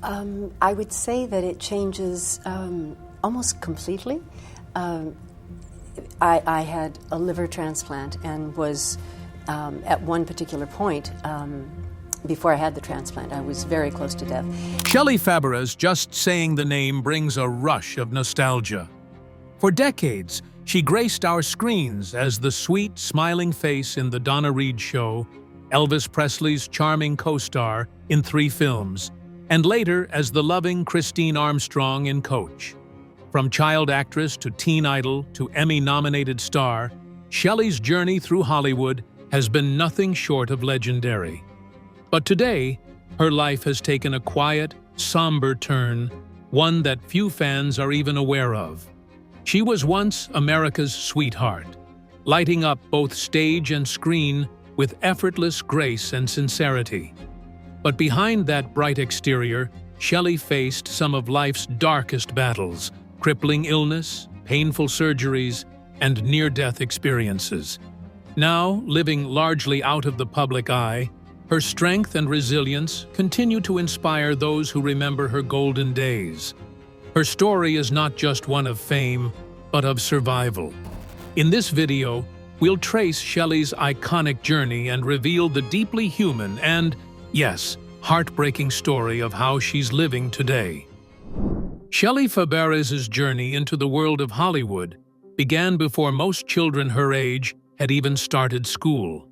I would say that it changes almost completely. I had a liver transplant and was, at one particular point, before I had the transplant, I was very close to death. Shelley Fabares, just saying the name brings a rush of nostalgia. For decades, she graced our screens as the sweet, smiling face in The Donna Reed Show, Elvis Presley's charming co-star in 3 films, and later as the loving Christine Armstrong in Coach. From child actress to teen idol to Emmy-nominated star, Shelley's journey through Hollywood has been nothing short of legendary. But today, her life has taken a quiet, somber turn, one that few fans are even aware of. She was once America's sweetheart, lighting up both stage and screen with effortless grace and sincerity. But behind that bright exterior, Shelley faced some of life's darkest battles: crippling illness, painful surgeries, and near-death experiences. Now, living largely out of the public eye, her strength and resilience continue to inspire those who remember her golden days. Her story is not just one of fame, but of survival. In this video, we'll trace Shelley's iconic journey and reveal the deeply human and, yes, heartbreaking story of how she's living today. Shelley Fabares' journey into the world of Hollywood began before most children her age had even started school.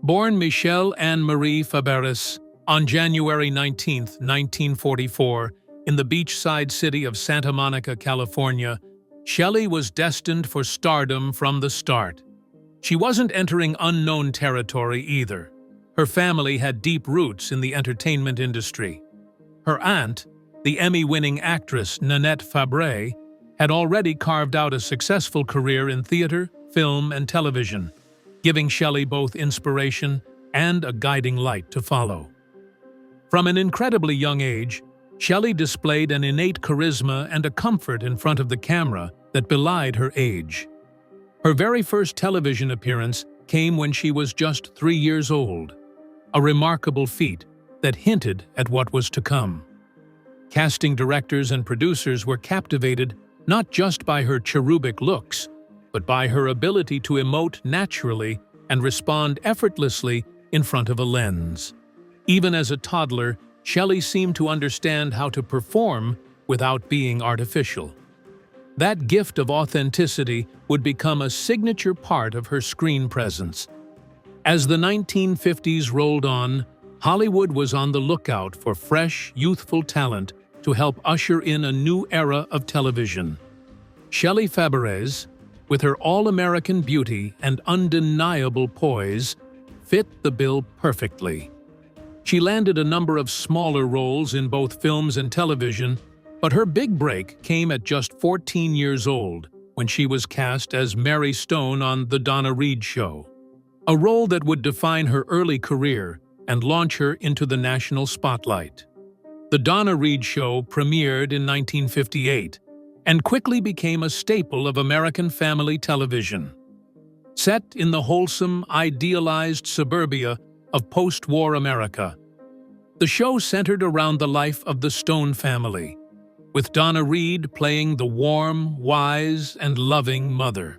Born Michelle Anne Marie Fabares on January 19, 1944, in the beachside city of Santa Monica, California, Shelley was destined for stardom from the start. She wasn't entering unknown territory either. Her family had deep roots in the entertainment industry. Her aunt, the Emmy-winning actress Nanette Fabray, had already carved out a successful career in theater, film, and television, giving Shelley both inspiration and a guiding light to follow. From an incredibly young age, Shelley displayed an innate charisma and a comfort in front of the camera that belied her age. Her very first television appearance came when she was just 3 years old, a remarkable feat that hinted at what was to come. Casting directors and producers were captivated not just by her cherubic looks, but by her ability to emote naturally and respond effortlessly in front of a lens. Even as a toddler, Shelley seemed to understand how to perform without being artificial. That gift of authenticity would become a signature part of her screen presence. As the 1950s rolled on, Hollywood was on the lookout for fresh, youthful talent to help usher in a new era of television. Shelley Fabares, with her all-American beauty and undeniable poise, fit the bill perfectly. She landed a number of smaller roles in both films and television, but her big break came at just 14 years old when she was cast as Mary Stone on The Donna Reed Show, a role that would define her early career and launch her into the national spotlight. The Donna Reed Show premiered in 1958 and quickly became a staple of American family television. Set in the wholesome, idealized suburbia of post-war America, the show centered around the life of the Stone family, with Donna Reed playing the warm, wise, and loving mother.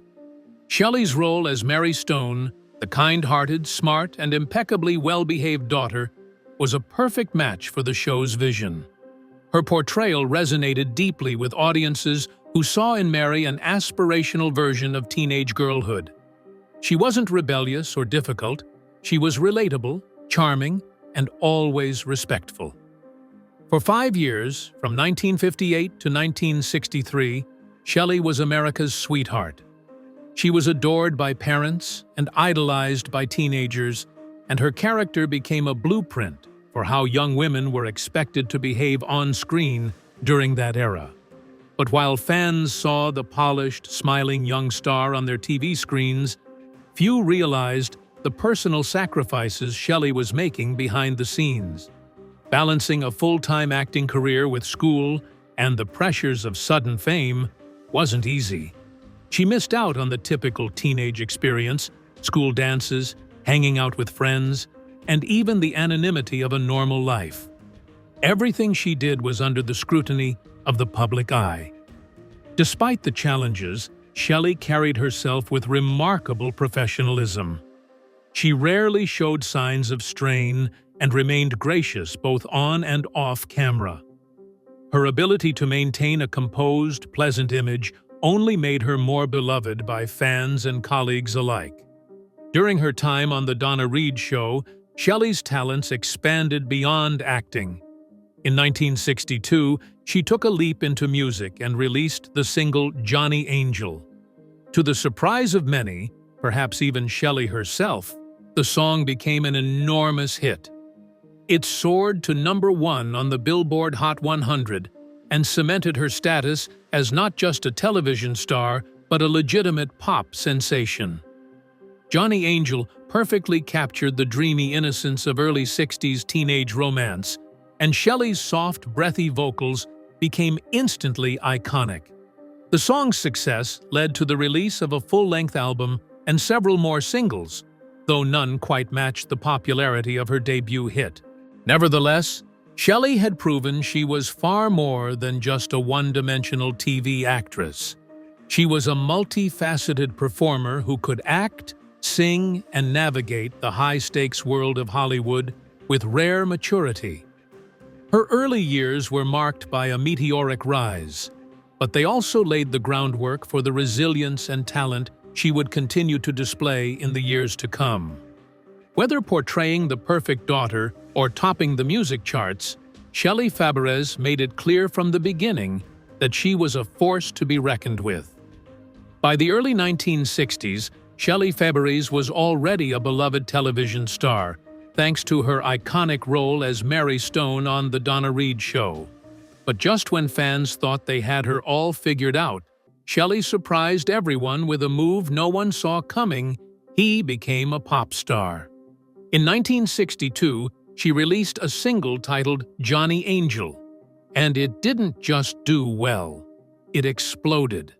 Shelley's role as Mary Stone, the kind-hearted, smart, and impeccably well-behaved daughter, was a perfect match for the show's vision. Her portrayal resonated deeply with audiences who saw in Mary an aspirational version of teenage girlhood. She wasn't rebellious or difficult. She was relatable, charming, and always respectful. For 5 years, from 1958 to 1963, Shelley was America's sweetheart. She was adored by parents and idolized by teenagers, and her character became a blueprint for how young women were expected to behave on screen during that era. But while fans saw the polished, smiling young star on their TV screens, few realized the personal sacrifices Shelley was making behind the scenes. Balancing a full-time acting career with school and the pressures of sudden fame wasn't easy. She missed out on the typical teenage experience, school dances, hanging out with friends, and even the anonymity of a normal life. Everything she did was under the scrutiny of the public eye. Despite the challenges, Shelley carried herself with remarkable professionalism. She rarely showed signs of strain and remained gracious both on and off camera. Her ability to maintain a composed, pleasant image only made her more beloved by fans and colleagues alike. During her time on The Donna Reed Show, Shelley's talents expanded beyond acting. In 1962, she took a leap into music and released the single Johnny Angel. To the surprise of many, perhaps even Shelley herself, the song became an enormous hit. It soared to #1 on the Billboard Hot 100 and cemented her status as not just a television star, but a legitimate pop sensation. Johnny Angel perfectly captured the dreamy innocence of early 60s teenage romance, and Shelley's soft, breathy vocals became instantly iconic. The song's success led to the release of a full-length album and several more singles, though none quite matched the popularity of her debut hit. Nevertheless, Shelley had proven she was far more than just a one-dimensional TV actress. She was a multifaceted performer who could act, sing, and navigate the high-stakes world of Hollywood with rare maturity. Her early years were marked by a meteoric rise, but they also laid the groundwork for the resilience and talent she would continue to display in the years to come. Whether portraying the perfect daughter or topping the music charts, Shelley Fabares made it clear from the beginning that she was a force to be reckoned with. By the early 1960s, Shelley Fabares was already a beloved television star, thanks to her iconic role as Mary Stone on The Donna Reed Show. But just when fans thought they had her all figured out, Shelley surprised everyone with a move no one saw coming. He became a pop star. In 1962, she released a single titled Johnny Angel, and it didn't just do well, it exploded.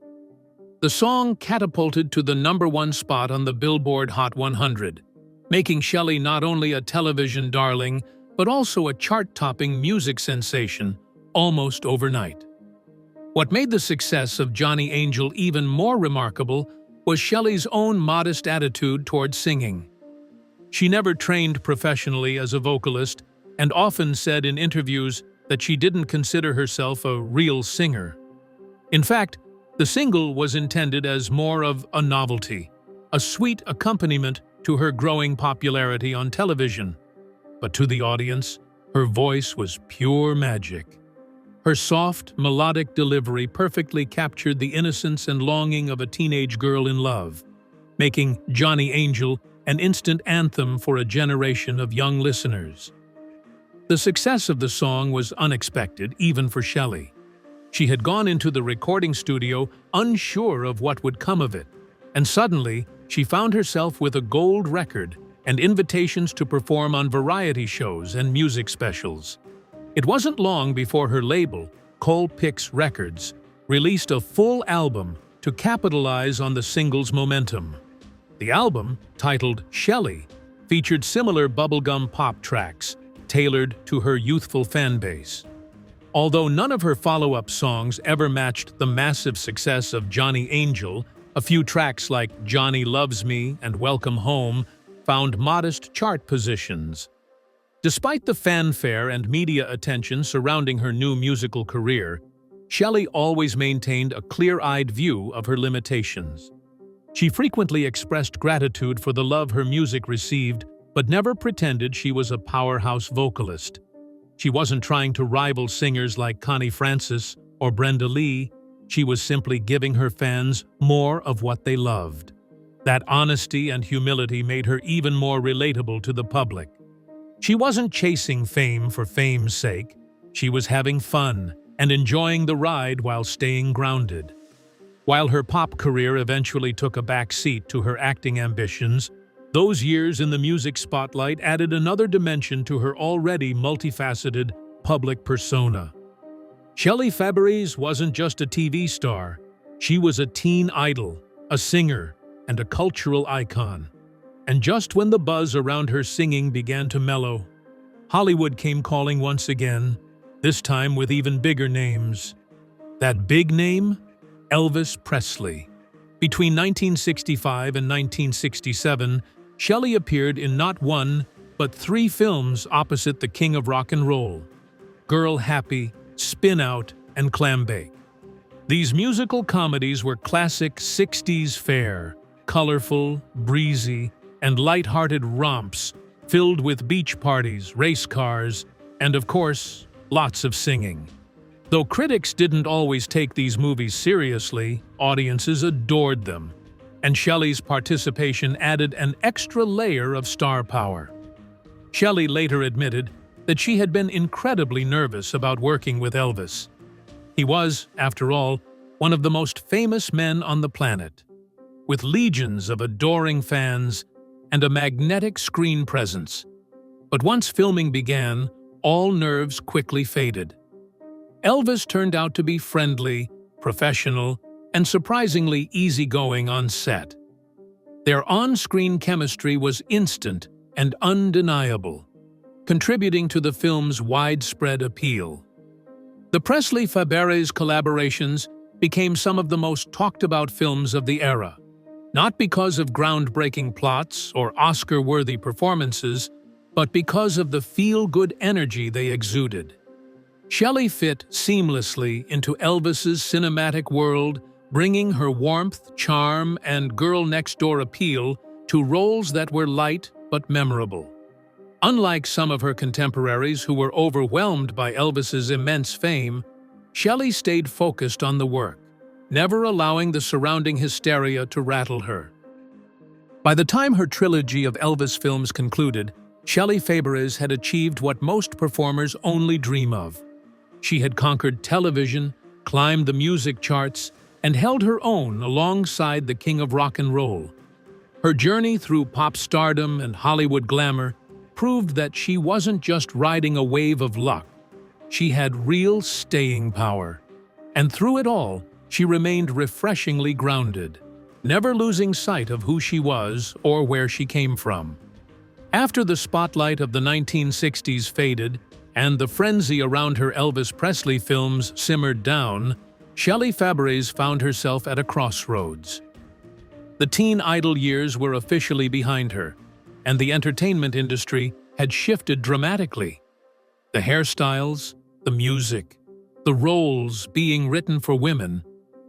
The song catapulted to the #1 spot on the Billboard Hot 100, making Shelley not only a television darling, but also a chart-topping music sensation almost overnight. What made the success of Johnny Angel even more remarkable was Shelley's own modest attitude toward singing. She never trained professionally as a vocalist and often said in interviews that she didn't consider herself a real singer. In fact, the single was intended as more of a novelty, a sweet accompaniment to her growing popularity on television. But to the audience, her voice was pure magic. Her soft, melodic delivery perfectly captured the innocence and longing of a teenage girl in love, making Johnny Angel an instant anthem for a generation of young listeners. The success of the song was unexpected, even for Shelley. She had gone into the recording studio unsure of what would come of it, and suddenly she found herself with a gold record and invitations to perform on variety shows and music specials. It wasn't long before her label, Colpix Records, released a full album to capitalize on the single's momentum. The album, titled Shelley, featured similar bubblegum pop tracks, tailored to her youthful fan base. Although none of her follow-up songs ever matched the massive success of Johnny Angel, a few tracks like Johnny Loves Me and Welcome Home found modest chart positions. Despite the fanfare and media attention surrounding her new musical career, Shelley always maintained a clear-eyed view of her limitations. She frequently expressed gratitude for the love her music received, but never pretended she was a powerhouse vocalist. She wasn't trying to rival singers like Connie Francis or Brenda Lee. She was simply giving her fans more of what they loved. That honesty and humility made her even more relatable to the public. She wasn't chasing fame for fame's sake. She was having fun and enjoying the ride while staying grounded. While her pop career eventually took a back seat to her acting ambitions, those years in the music spotlight added another dimension to her already multifaceted public persona. Shelley Fabares wasn't just a TV star. She was a teen idol, a singer, and a cultural icon. And just when the buzz around her singing began to mellow, Hollywood came calling once again, this time with even bigger names. That big name? Elvis Presley. Between 1965 and 1967, Shelley appeared in not one, but 3 films opposite the king of rock and roll: Girl Happy, Spin Out, and Clambake. These musical comedies were classic 60s fare, colorful, breezy, and light-hearted romps filled with beach parties, race cars, and of course, lots of singing. Though critics didn't always take these movies seriously, audiences adored them, and Shelley's participation added an extra layer of star power. Shelley later admitted that she had been incredibly nervous about working with Elvis. He was, after all, one of the most famous men on the planet, with legions of adoring fans and a magnetic screen presence. But once filming began, all nerves quickly faded. Elvis turned out to be friendly, professional, and surprisingly easygoing on set. Their on-screen chemistry was instant and undeniable, contributing to the film's widespread appeal. The Presley Fabares collaborations became some of the most talked-about films of the era, not because of groundbreaking plots or Oscar-worthy performances, but because of the feel-good energy they exuded. Shelley fit seamlessly into Elvis's cinematic world, bringing her warmth, charm, and girl-next-door appeal to roles that were light but memorable. Unlike some of her contemporaries who were overwhelmed by Elvis's immense fame, Shelley stayed focused on the work, never allowing the surrounding hysteria to rattle her. By the time her trilogy of Elvis films concluded, Shelley Fabares had achieved what most performers only dream of. She had conquered television, climbed the music charts, and held her own alongside the king of rock and roll. Her journey through pop stardom and Hollywood glamour proved that she wasn't just riding a wave of luck. She had real staying power. And through it all, she remained refreshingly grounded, never losing sight of who she was or where she came from. After the spotlight of the 1960s faded and the frenzy around her Elvis Presley films simmered down, Shelley Fabares found herself at a crossroads. The teen idol years were officially behind her, and the entertainment industry had shifted dramatically. The hairstyles, the music, the roles being written for women,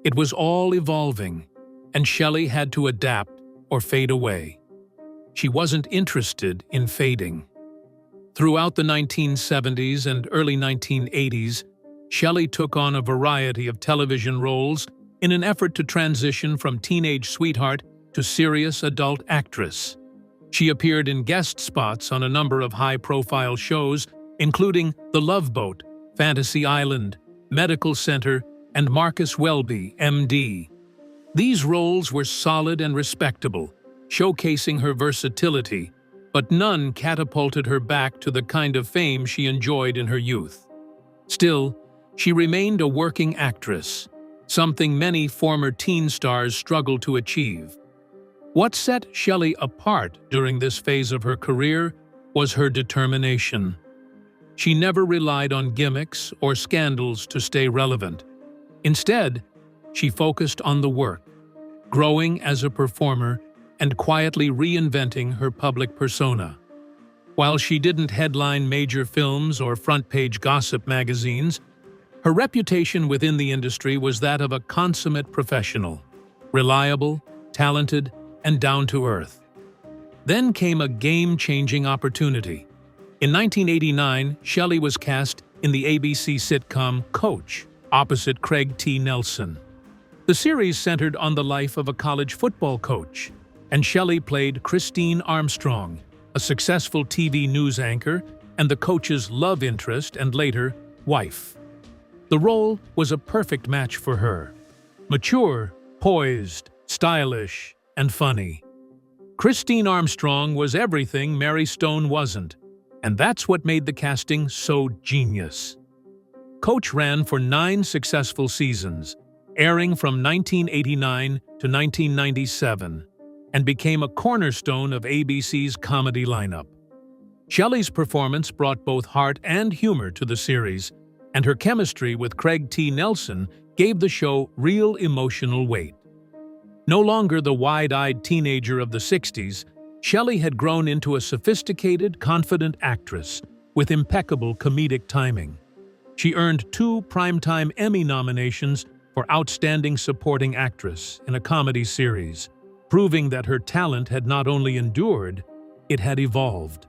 it was all evolving, and Shelley had to adapt or fade away. She wasn't interested in fading. Throughout the 1970s and early 1980s, Shelley took on a variety of television roles in an effort to transition from teenage sweetheart to serious adult actress. She appeared in guest spots on a number of high-profile shows, including The Love Boat, Fantasy Island, Medical Center, and Marcus Welby, MD. These roles were solid and respectable, showcasing her versatility, but none catapulted her back to the kind of fame she enjoyed in her youth. Still, she remained a working actress, something many former teen stars struggled to achieve. What set Shelley apart during this phase of her career was her determination. She never relied on gimmicks or scandals to stay relevant. Instead, she focused on the work, growing as a performer and quietly reinventing her public persona. While she didn't headline major films or front-page gossip magazines, her reputation within the industry was that of a consummate professional, reliable, talented, and down-to-earth. Then came a game-changing opportunity. In 1989, Shelley was cast in the ABC sitcom Coach, opposite Craig T. Nelson. The series centered on the life of a college football coach, and Shelley played Christine Armstrong, a successful TV news anchor and the coach's love interest and later wife. The role was a perfect match for her. Mature, poised, stylish, and funny. Christine Armstrong was everything Mary Stone wasn't, and that's what made the casting so genius. Coach ran for 9 successful seasons, airing from 1989 to 1997, and became a cornerstone of ABC's comedy lineup. Shelley's performance brought both heart and humor to the series, and her chemistry with Craig T. Nelson gave the show real emotional weight. No longer the wide-eyed teenager of the 60s, Shelley had grown into a sophisticated, confident actress with impeccable comedic timing. She earned 2 Primetime Emmy nominations for Outstanding Supporting Actress in a comedy series, proving that her talent had not only endured, it had evolved.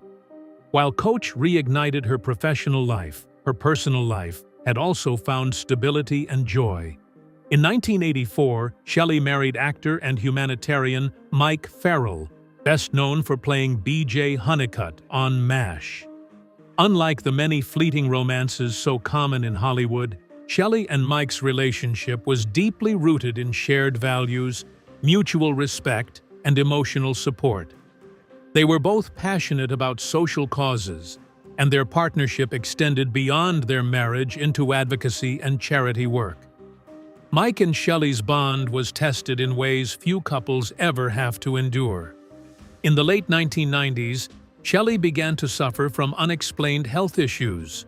While Coach reignited her professional life, her personal life had also found stability and joy. In 1984, Shelley married actor and humanitarian Mike Farrell, best known for playing B.J. Honeycutt on MASH. Unlike the many fleeting romances so common in Hollywood, Shelley and Mike's relationship was deeply rooted in shared values, mutual respect, and emotional support. They were both passionate about social causes, and their partnership extended beyond their marriage into advocacy and charity work. Mike and Shelley's bond was tested in ways few couples ever have to endure. In the late 1990s, Shelley began to suffer from unexplained health issues.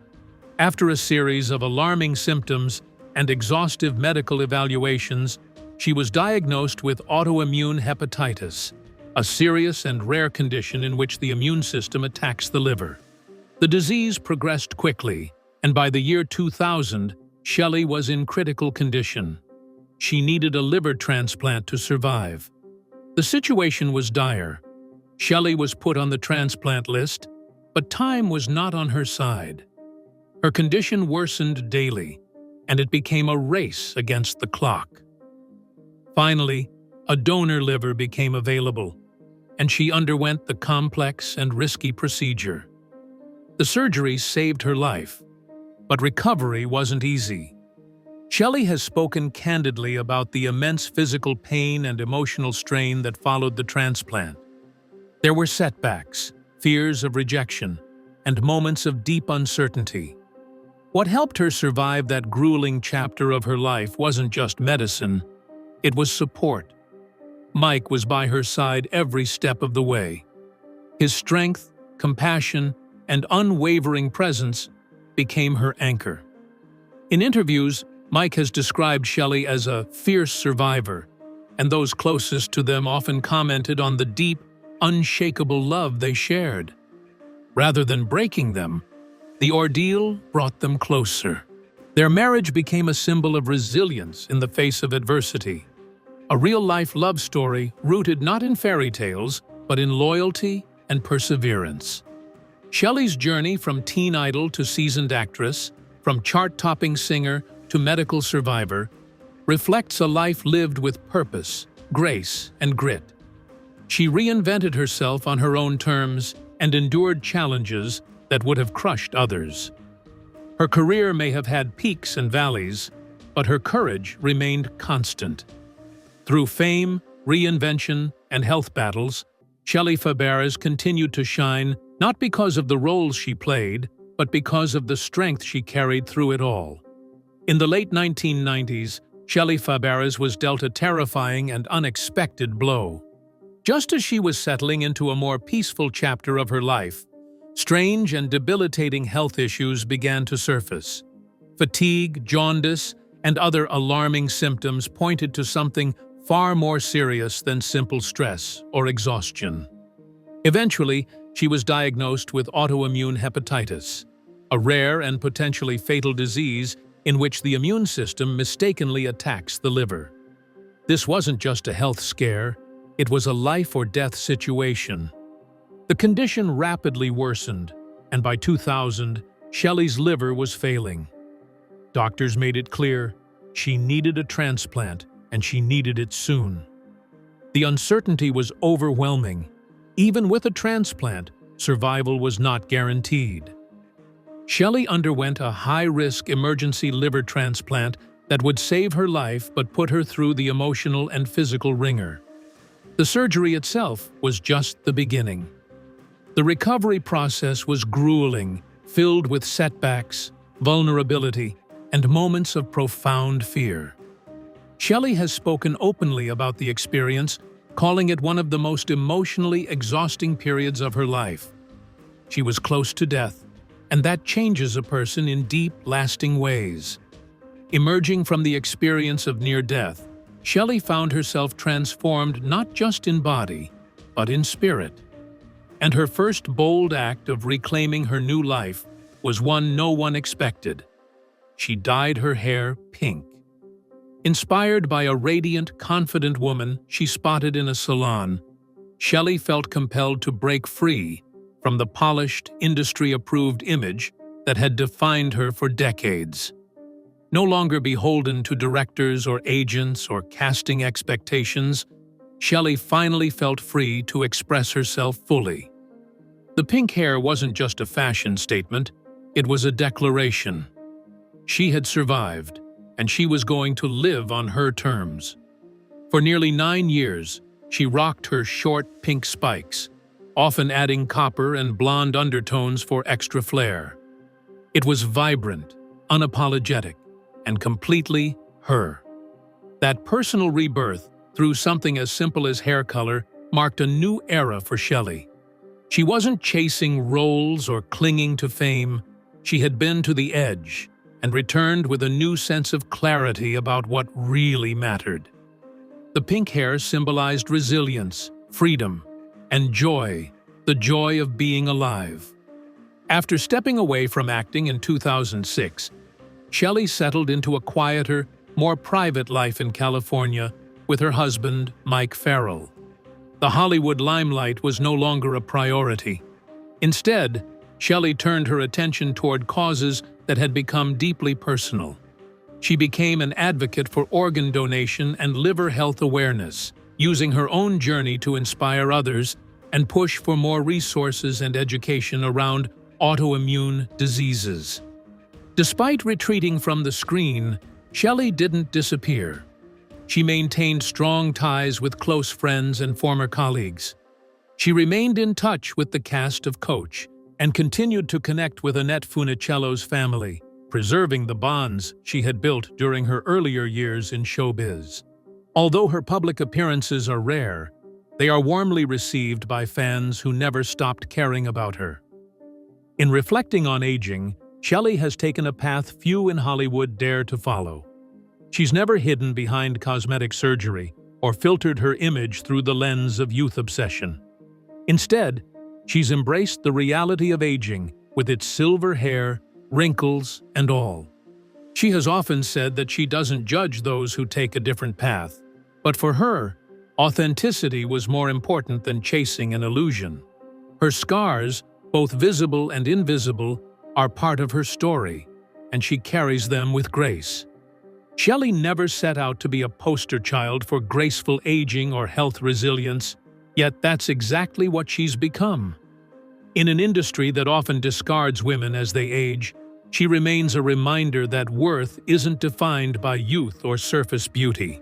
After a series of alarming symptoms and exhaustive medical evaluations, she was diagnosed with autoimmune hepatitis, a serious and rare condition in which the immune system attacks the liver. The disease progressed quickly, and by the year 2000, Shelley was in critical condition. She needed a liver transplant to survive. The situation was dire. Shelley was put on the transplant list, but time was not on her side. Her condition worsened daily, and it became a race against the clock. Finally, a donor liver became available, and she underwent the complex and risky procedure. The surgery saved her life, but recovery wasn't easy. Shelley has spoken candidly about the immense physical pain and emotional strain that followed the transplant. There were setbacks, fears of rejection, and moments of deep uncertainty. What helped her survive that grueling chapter of her life wasn't just medicine, it was support. Mike was by her side every step of the way. His strength, compassion, and unwavering presence became her anchor. In interviews, Mike has described Shelley as a fierce survivor, and those closest to them often commented on the deep, unshakable love they shared. Rather than breaking them, the ordeal brought them closer. Their marriage became a symbol of resilience in the face of adversity, a real-life love story rooted not in fairy tales, but in loyalty and perseverance. Shelley's journey from teen idol to seasoned actress, from chart-topping singer to medical survivor, reflects a life lived with purpose, grace, and grit. She reinvented herself on her own terms and endured challenges that would have crushed others. Her career may have had peaks and valleys, but her courage remained constant. Through fame, reinvention, and health battles, Shelley Fabares continued to shine not because of the roles she played, but because of the strength she carried through it all. In the late 1990s, Shelley Fabares was dealt a terrifying and unexpected blow. Just as she was settling into a more peaceful chapter of her life, strange and debilitating health issues began to surface. Fatigue, jaundice, and other alarming symptoms pointed to something far more serious than simple stress or exhaustion. Eventually, she was diagnosed with autoimmune hepatitis, a rare and potentially fatal disease in which the immune system mistakenly attacks the liver. This wasn't just a health scare, it was a life-or-death situation. The condition rapidly worsened, and by 2000, Shelley's liver was failing. Doctors made it clear she needed a transplant, and she needed it soon. The uncertainty was overwhelming. Even with a transplant, survival was not guaranteed. Shelley underwent a high-risk emergency liver transplant that would save her life but put her through the emotional and physical ringer. The surgery itself was just the beginning. The recovery process was grueling, filled with setbacks, vulnerability, and moments of profound fear. Shelley has spoken openly about the experience, calling it one of the most emotionally exhausting periods of her life. She was close to death, and that changes a person in deep, lasting ways. Emerging from the experience of near death, Shelley found herself transformed not just in body, but in spirit. And her first bold act of reclaiming her new life was one no one expected. She dyed her hair pink. Inspired by a radiant, confident woman she spotted in a salon, Shelley felt compelled to break free from the polished, industry-approved image that had defined her for decades. No longer beholden to directors or agents or casting expectations, Shelley finally felt free to express herself fully. The pink hair wasn't just a fashion statement, it was a declaration. She had survived, and she was going to live on her terms. For nearly 9 years, she rocked her short pink spikes, often adding copper and blonde undertones for extra flair. It was vibrant, unapologetic, and completely her. That personal rebirth, through something as simple as hair color, marked a new era for Shelley. She wasn't chasing roles or clinging to fame. She had been to the edge and returned with a new sense of clarity about what really mattered. The pink hair symbolized resilience, freedom, and joy, the joy of being alive. After stepping away from acting in 2006, Shelley settled into a quieter, more private life in California with her husband, Mike Farrell. The Hollywood limelight was no longer a priority. Instead, Shelley turned her attention toward causes that had become deeply personal. She became an advocate for organ donation and liver health awareness, using her own journey to inspire others and push for more resources and education around autoimmune diseases. Despite retreating from the screen, Shelley didn't disappear. She maintained strong ties with close friends and former colleagues. She remained in touch with the cast of Coach and continued to connect with Annette Funicello's family, preserving the bonds she had built during her earlier years in showbiz. Although her public appearances are rare, they are warmly received by fans who never stopped caring about her. In reflecting on aging, Shelley has taken a path few in Hollywood dare to follow. She's never hidden behind cosmetic surgery or filtered her image through the lens of youth obsession. Instead, she's embraced the reality of aging with its silver hair, wrinkles, and all. She has often said that she doesn't judge those who take a different path, but for her, authenticity was more important than chasing an illusion. Her scars, both visible and invisible, are part of her story, and she carries them with grace. Shelley never set out to be a poster child for graceful aging or health resilience, yet that's exactly what she's become. In an industry that often discards women as they age, she remains a reminder that worth isn't defined by youth or surface beauty.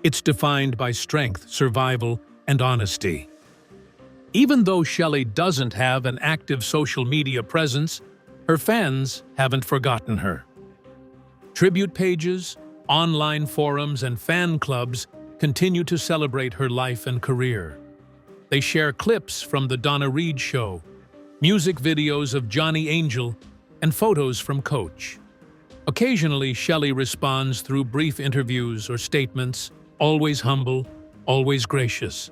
It's defined by strength, survival, and honesty. Even though Shelley doesn't have an active social media presence, her fans haven't forgotten her. Tribute pages, online forums, and fan clubs continue to celebrate her life and career. They share clips from The Donna Reed Show, music videos of Johnny Angel, and photos from Coach. Occasionally, Shelley responds through brief interviews or statements, always humble, always gracious.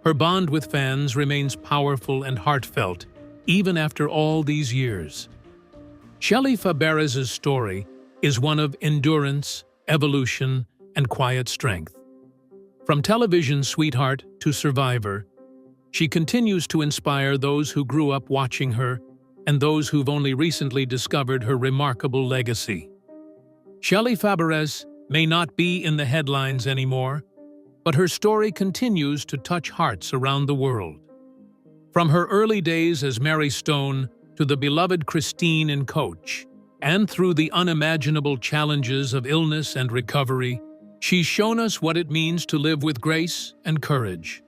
Her bond with fans remains powerful and heartfelt, even after all these years. Shelley Fabares' story is one of endurance, evolution, and quiet strength. From television sweetheart to survivor, she continues to inspire those who grew up watching her and those who've only recently discovered her remarkable legacy. Shelley Fabares may not be in the headlines anymore, but her story continues to touch hearts around the world. From her early days as Mary Stone to the beloved Christine in Coach, and through the unimaginable challenges of illness and recovery, she's shown us what it means to live with grace and courage.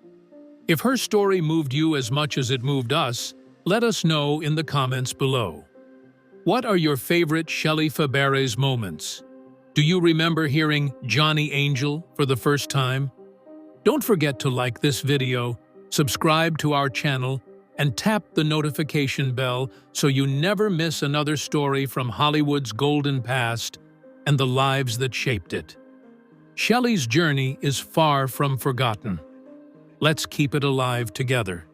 If her story moved you as much as it moved us, let us know in the comments below. What are your favorite Shelley Fabares moments? Do you remember hearing Johnny Angel for the first time? Don't forget to like this video, subscribe to our channel, and tap the notification bell so you never miss another story from Hollywood's golden past and the lives that shaped it. Shelley's journey is far from forgotten. Let's keep it alive together.